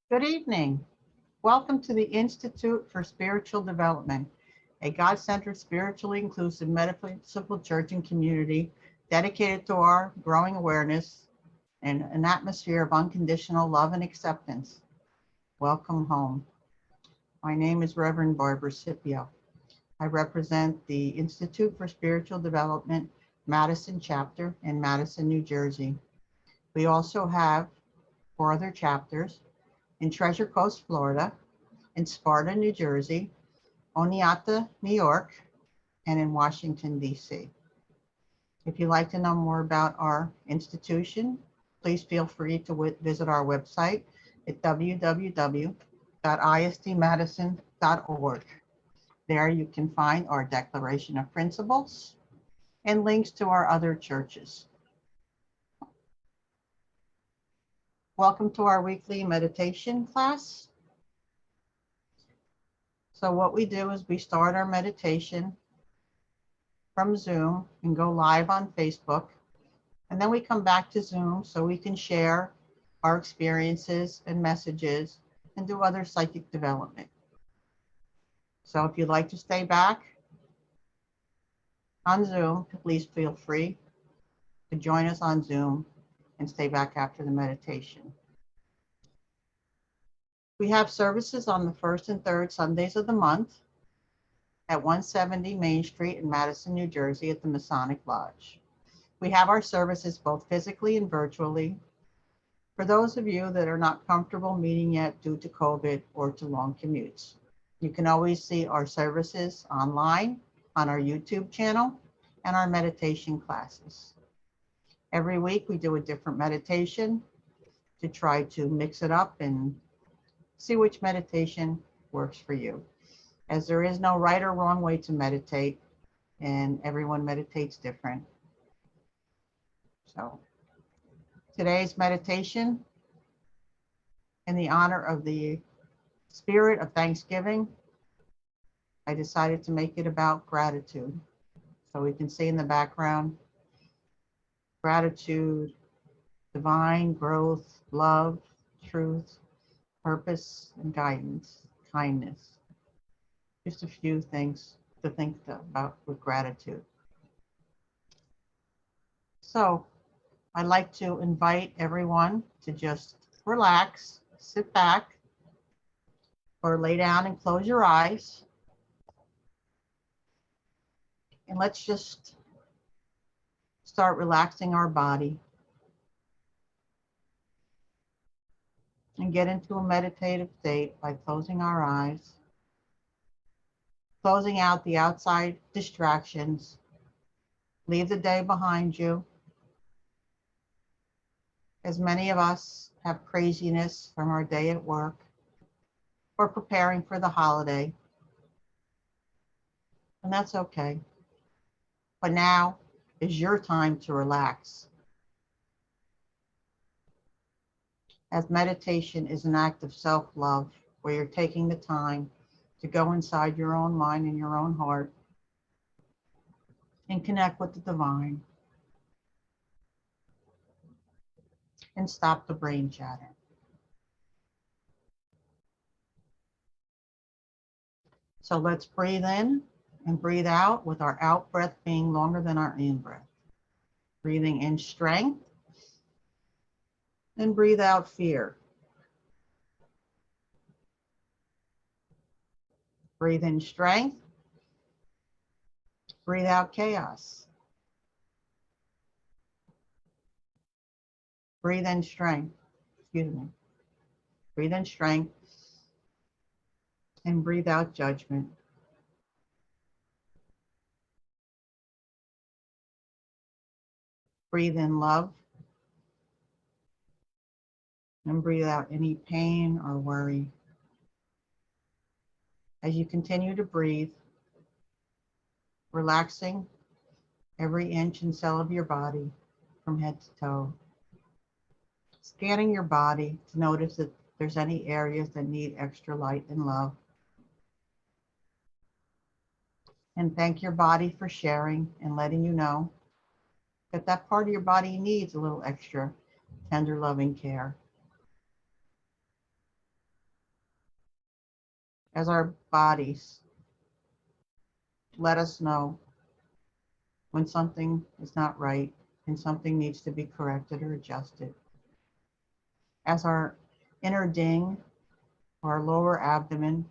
Good evening. Welcome to the Institute for Spiritual Development, a God-centered, spiritually inclusive, metaphysical church and community dedicated to our growing awareness and an atmosphere of unconditional love and acceptance. Welcome home. My name is Reverend Barbara Scipio. I represent the Institute for Spiritual Development Madison chapter in Madison, New Jersey. We also have 4 other chapters in Treasure Coast, Florida, in Sparta, New Jersey, Oneonta, New York, and in Washington, D.C. If you'd like to know more about our institution, please feel free to visit our website at www.istmadison.org. There you can find our Declaration of Principles and links to our other churches. Welcome to our weekly meditation class. So what we do is we start our meditation from Zoom and go live on Facebook. And then we come back to Zoom so we can share our experiences and messages and do other psychic development. So if you'd like to stay back on Zoom, please feel free to join us on Zoom and stay back after the meditation. We have services on the first and third Sundays of the month at 170 Main Street in Madison, New Jersey at the Masonic Lodge. We have our services both physically and virtually. For those of you that are not comfortable meeting yet due to COVID or to long commutes, you can always see our services online on our YouTube channel and our meditation classes. Every week we do a different meditation to try to mix it up and see which meditation works for you. As there is no right or wrong way to meditate, and everyone meditates different. So today's meditation, in the honor of the spirit of Thanksgiving, I decided to make it about gratitude. So we can see in the background, gratitude, divine growth, love, truth, purpose, and guidance, kindness. Just a few things to think about with gratitude. So I'd like to invite everyone to just relax, sit back, or lay down and close your eyes. And let's just start relaxing our body and get into a meditative state by closing our eyes, closing out the outside distractions. Leave the day behind you. As many of us have craziness from our day at work or preparing for the holiday, and that's okay. But now is your time to relax. As meditation is an act of self-love, where you're taking the time to go inside your own mind and your own heart and connect with the divine and stop the brain chatter. So let's breathe in and breathe out with our out breath being longer than our in breath. Breathing in strength and breathe out fear. Breathe in strength, breathe out chaos. Breathe in strength, Breathe in strength and breathe out judgment. Breathe in love and breathe out any pain or worry. As you continue to breathe, relaxing every inch and cell of your body from head to toe. Scanning your body to notice if there's any areas that need extra light and love. And thank your body for sharing and letting you know that that part of your body needs a little extra tender, loving care. as our bodies let us know when something is not right and something needs to be corrected or adjusted. As our inner ding or our lower abdomen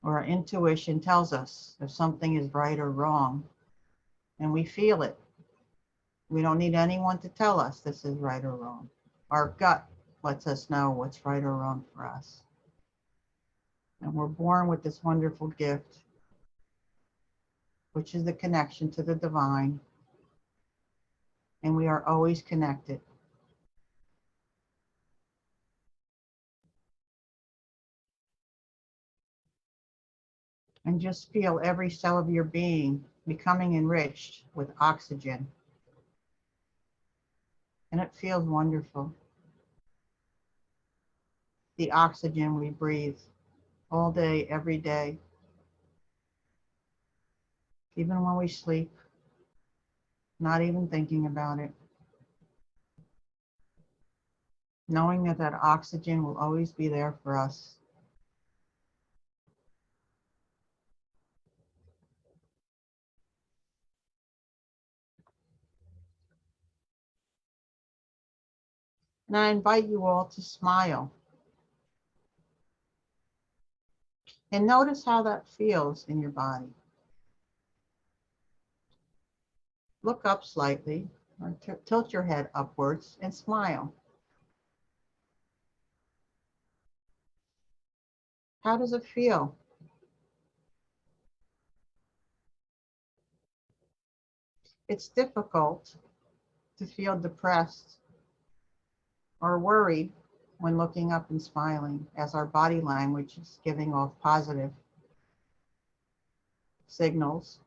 or our intuition tells us if something is right or wrong, and we feel it. We don't need anyone to tell us this is right or wrong. Our gut lets us know what's right or wrong for us. And we're born with this wonderful gift, which is the connection to the divine. And we are always connected. And just feel every cell of your being becoming enriched with oxygen. And it feels wonderful. The oxygen we breathe all day, every day, even when we sleep, not even thinking about it. Knowing that that oxygen will always be there for us. And I invite you all to smile. And notice how that feels in your body. Look up slightly, or tilt your head upwards and smile. How does it feel? It's difficult to feel depressed or worried when looking up and smiling, as our body language is giving off positive signals.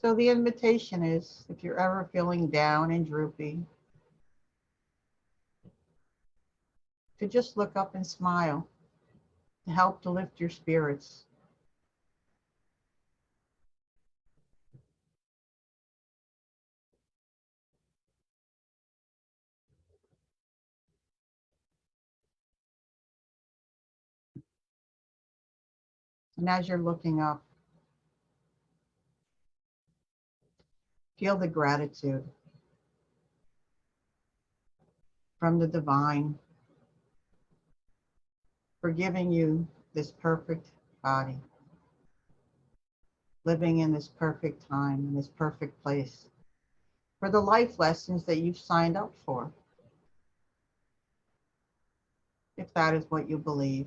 So the invitation is, if you're ever feeling down and droopy, to just look up and smile to help to lift your spirits. And as you're looking up, feel the gratitude from the divine for giving you this perfect body, living in this perfect time, in this perfect place, for the life lessons that you've signed up for, if that is what you believe.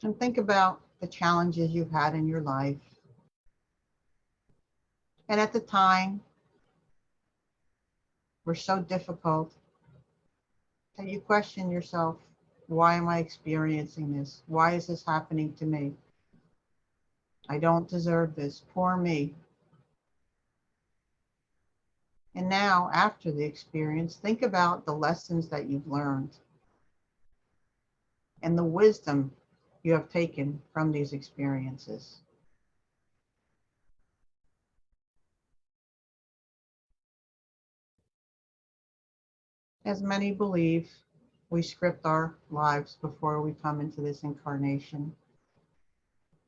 And think about the challenges you've had in your life. And at the time, were so difficult that you question yourself, why am I experiencing this? Why is this happening to me? I don't deserve this. Poor me. And now, after the experience, think about the lessons that you've learned and the wisdom you have taken from these experiences. As many believe, we script our lives before we come into this incarnation,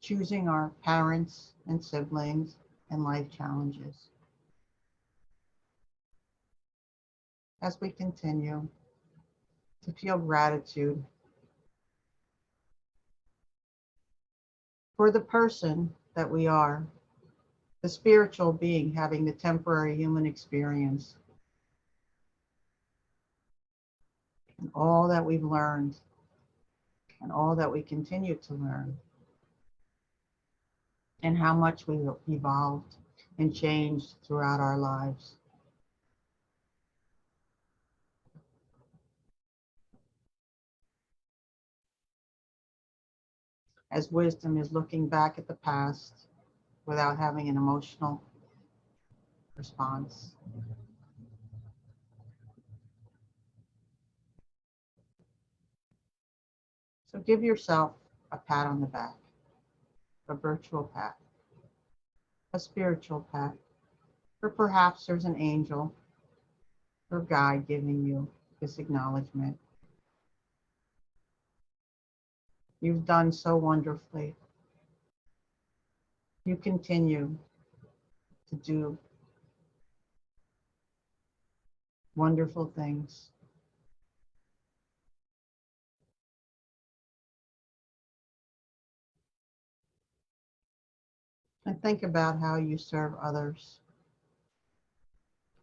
choosing our parents and siblings and life challenges. As we continue to feel gratitude for the person that we are, the spiritual being having the temporary human experience, and all that we've learned and all that we continue to learn, and how much we've evolved and changed throughout our lives. As wisdom is looking back at the past without having an emotional response. So give yourself a pat on the back, a virtual pat, a spiritual pat, or perhaps there's an angel or guide giving you this acknowledgement. You've done so wonderfully. You continue to do wonderful things. And think about how you serve others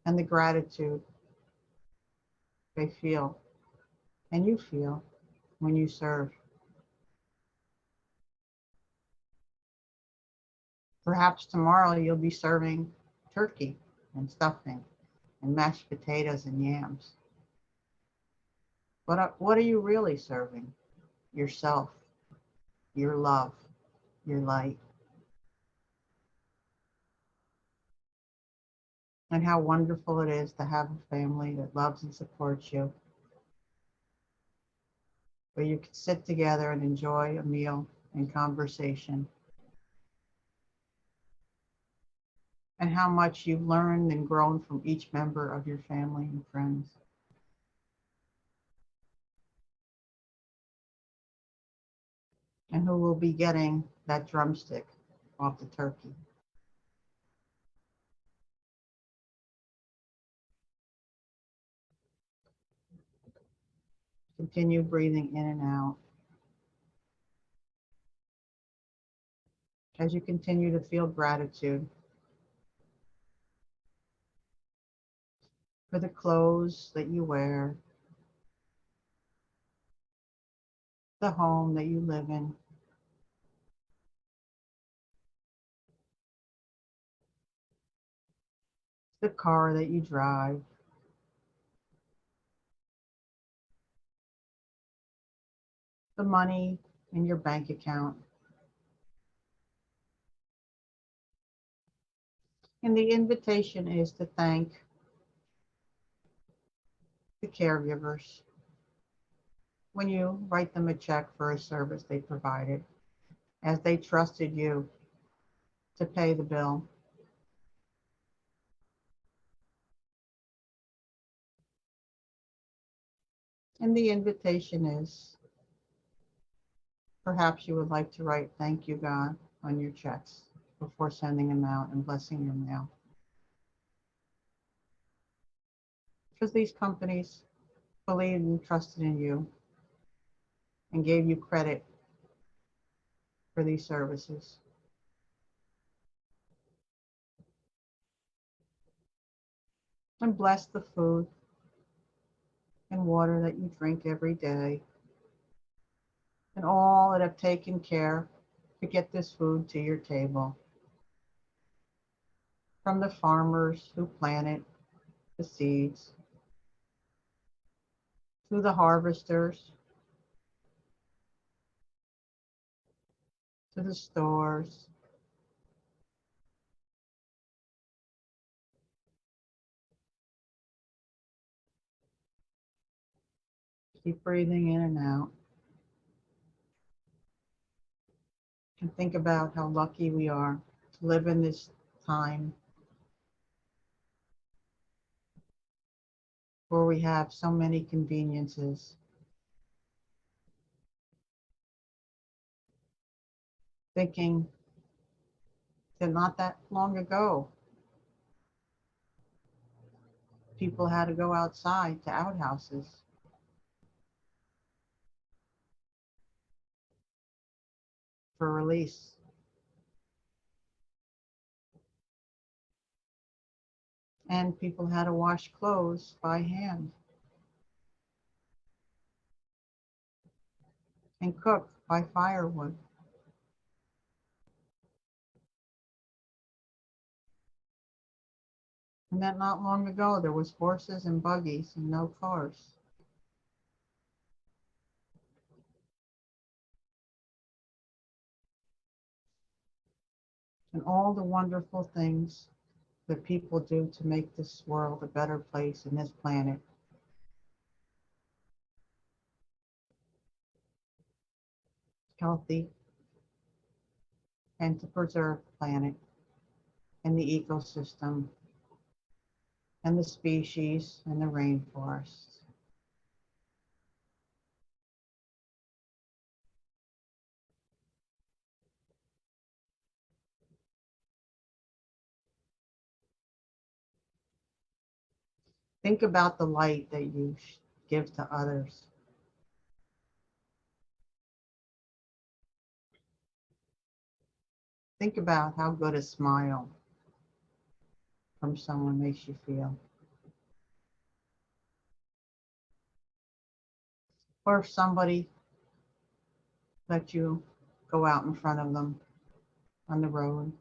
and the gratitude they feel and you feel when you serve. Perhaps tomorrow you'll be serving turkey and stuffing and mashed potatoes and yams. What are you really serving? Yourself, your love, your light. And how wonderful it is to have a family that loves and supports you, where you can sit together and enjoy a meal and conversation. And how much you've learned and grown from each member of your family and friends. And who will be getting that drumstick off the turkey. Continue breathing in and out as you continue to feel gratitude for the clothes that you wear, the home that you live in, the car that you drive, the money in your bank account. And the invitation is to thank the caregivers when you write them a check for a service they provided, as they trusted you to pay the bill. And the invitation is, perhaps you would like to write "Thank you, God" on your checks before sending them out and blessing your mail. Because these companies believed and trusted in you and gave you credit for these services. And bless the food and water that you drink every day, and all that have taken care to get this food to your table. From the farmers who planted the seeds, to the harvesters, to the stores, keep breathing in and out. And think about how lucky we are to live in this time where we have so many conveniences. Thinking that not that long ago, people had to go outside to outhouses for release. And people had to wash clothes by hand and cook by firewood. And that not long ago, there was horses and buggies and no cars. And all the wonderful things that people do to make this world a better place and this planet healthy, and to preserve the planet and the ecosystem and the species and the rainforests. Think about the light that you give to others. Think about how good a smile from someone makes you feel. Or if somebody let you go out in front of them on the road.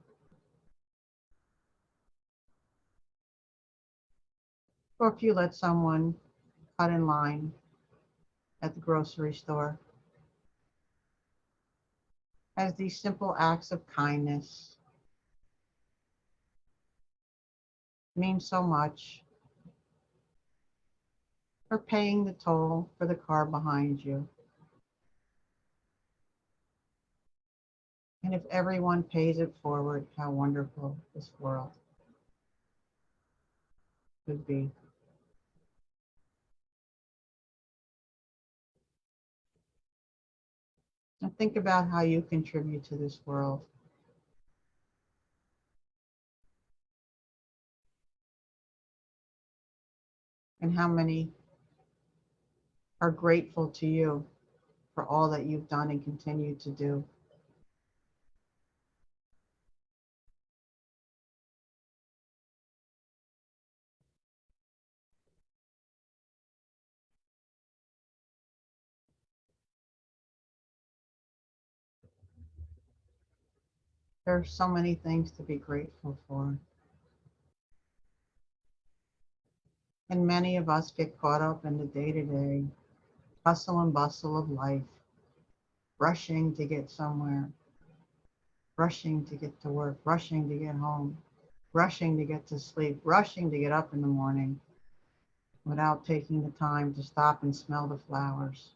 Or if you let someone cut in line at the grocery store. As these simple acts of kindness mean so much. Or paying the toll for the car behind you. And if everyone pays it forward, how wonderful this world could be. And think about how you contribute to this world. And how many are grateful to you for all that you've done and continue to do. There are so many things to be grateful for. And many of us get caught up in the day-to-day hustle and bustle of life, rushing to get somewhere, rushing to get to work, rushing to get home, rushing to get to sleep, rushing to get up in the morning without taking the time to stop and smell the flowers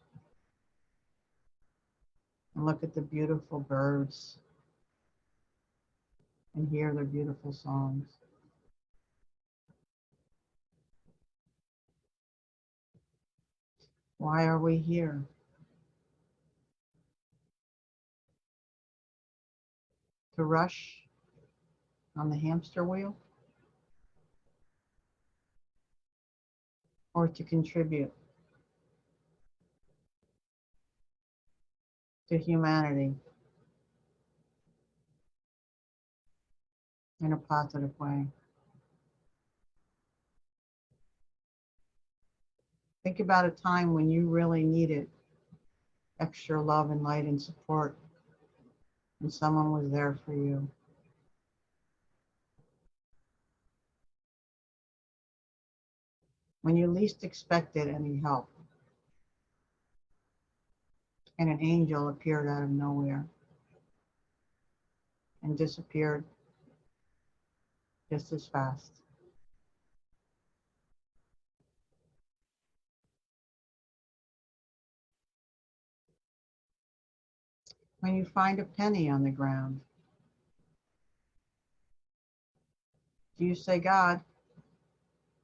and look at the beautiful birds and hear their beautiful songs. Why are we here? To rush on the hamster wheel or to contribute to humanity in a positive way? Think about a time when you really needed extra love and light and support and someone was there for you. When you least expected any help and an angel appeared out of nowhere and disappeared just as fast. When you find a penny on the ground, do you say, God,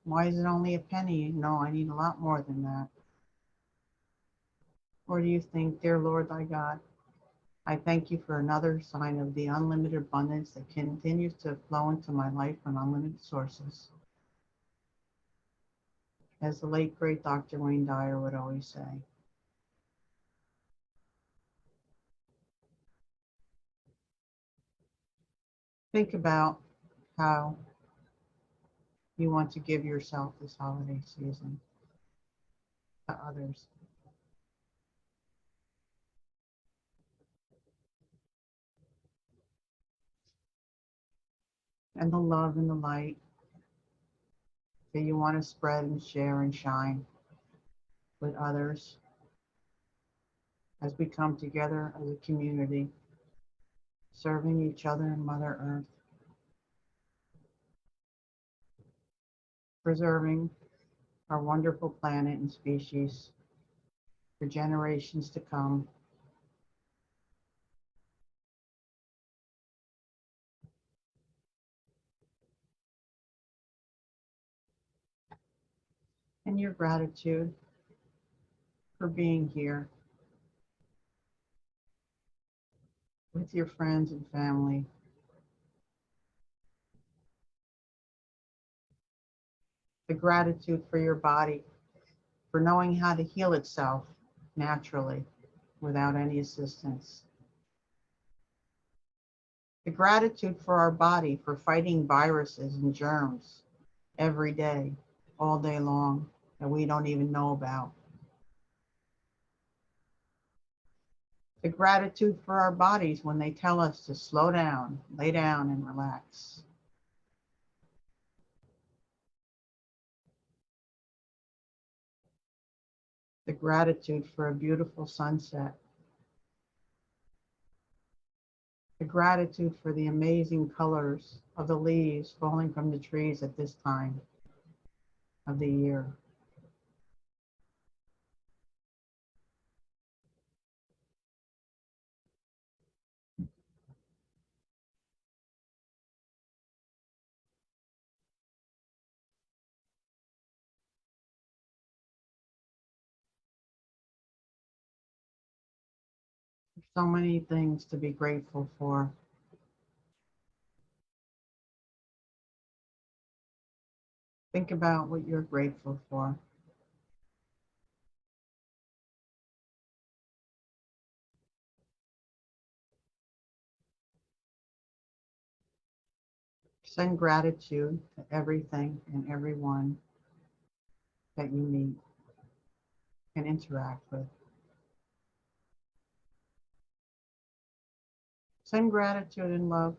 why is it only a penny? No, I need a lot more than that. Or do you think, dear Lord thy God, I thank you for another sign of the unlimited abundance that continues to flow into my life from unlimited sources. As the late great Dr. Wayne Dyer would always say. Think about how you want to give yourself this holiday season to others. And the love and the light that you want to spread and share and shine with others as we come together as a community, serving each other and Mother Earth, preserving our wonderful planet and species for generations to come. And your gratitude for being here with your friends and family. The gratitude for your body, for knowing how to heal itself naturally without any assistance. The gratitude for our body for fighting viruses and germs every day, all day long, that we don't even know about. The gratitude for our bodies when they tell us to slow down, lay down, and relax. The gratitude for a beautiful sunset. The gratitude for the amazing colors of the leaves falling from the trees at this time of the year. So many things to be grateful for. Think about what you're grateful for. Send gratitude to everything and everyone that you meet and interact with. Send gratitude and love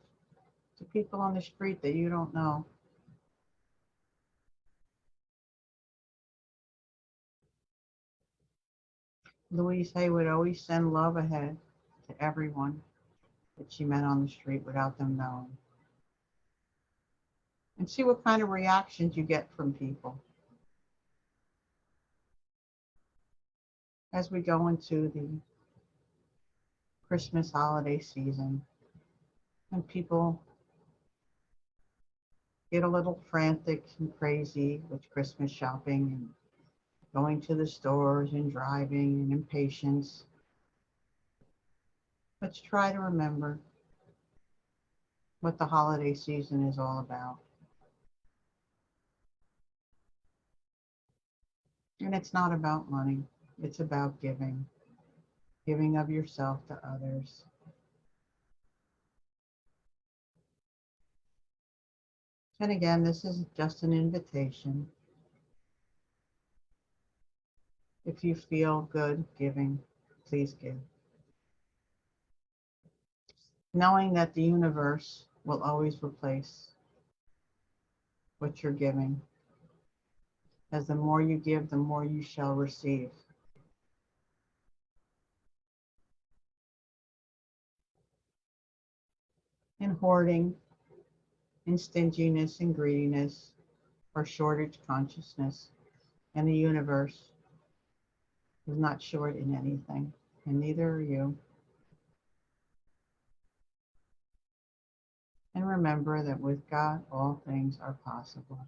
to people on the street that you don't know. Louise Hay would always send love ahead to everyone that she met on the street without them knowing. And see what kind of reactions you get from people. As we go into the Christmas holiday season and people get a little frantic and crazy with Christmas shopping and going to the stores and driving and impatience, let's try to remember what the holiday season is all about. And it's not about money, it's about giving, giving of yourself to others. And again, this is just an invitation. If you feel good giving, please give. Knowing that the universe will always replace what you're giving. As the more you give, the more you shall receive. And hoarding, and stinginess, and greediness, or shortage consciousness, and the universe is not short in anything, and neither are you. And remember that with God, all things are possible.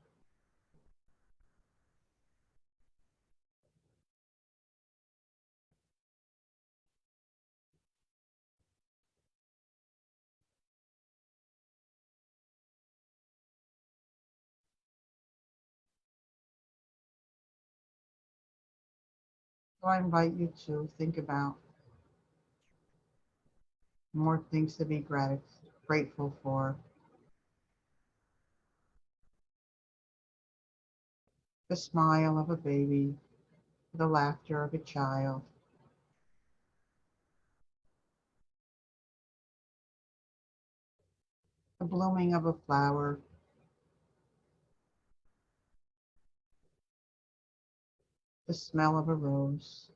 So I invite you to think about more things to be grateful for. The smile of a baby, the laughter of a child, the blooming of a flower, the smell of a rose.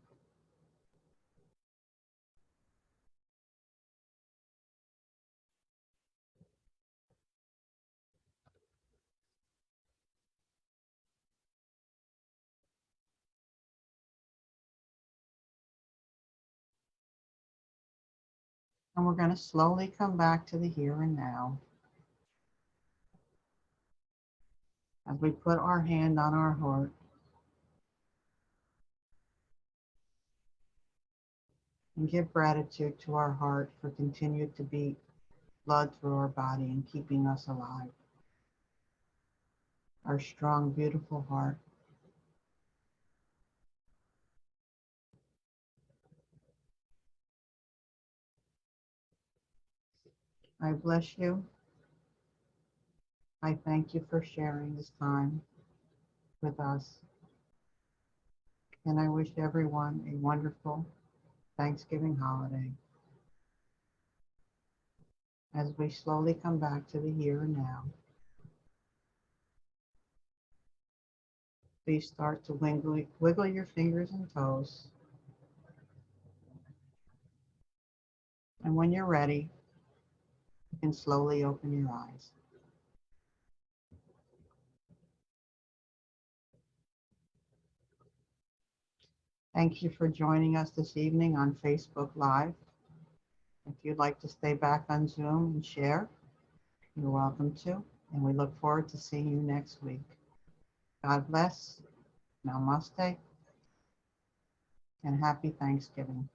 And we're going to slowly come back to the here and now as we put our hand on our heart and give gratitude to our heart for continuing to beat blood through our body and keeping us alive. our strong, beautiful heart. I bless you. I thank you for sharing this time with us. And I wish everyone a wonderful Thanksgiving holiday as we slowly come back to the here and now. Please start to wiggle your fingers and toes. And when you're ready, you can slowly open your eyes. Thank you for joining us this evening on Facebook Live. If you'd like to stay back on Zoom and share, you're welcome to. And we look forward to seeing you next week. God bless, namaste, and happy Thanksgiving.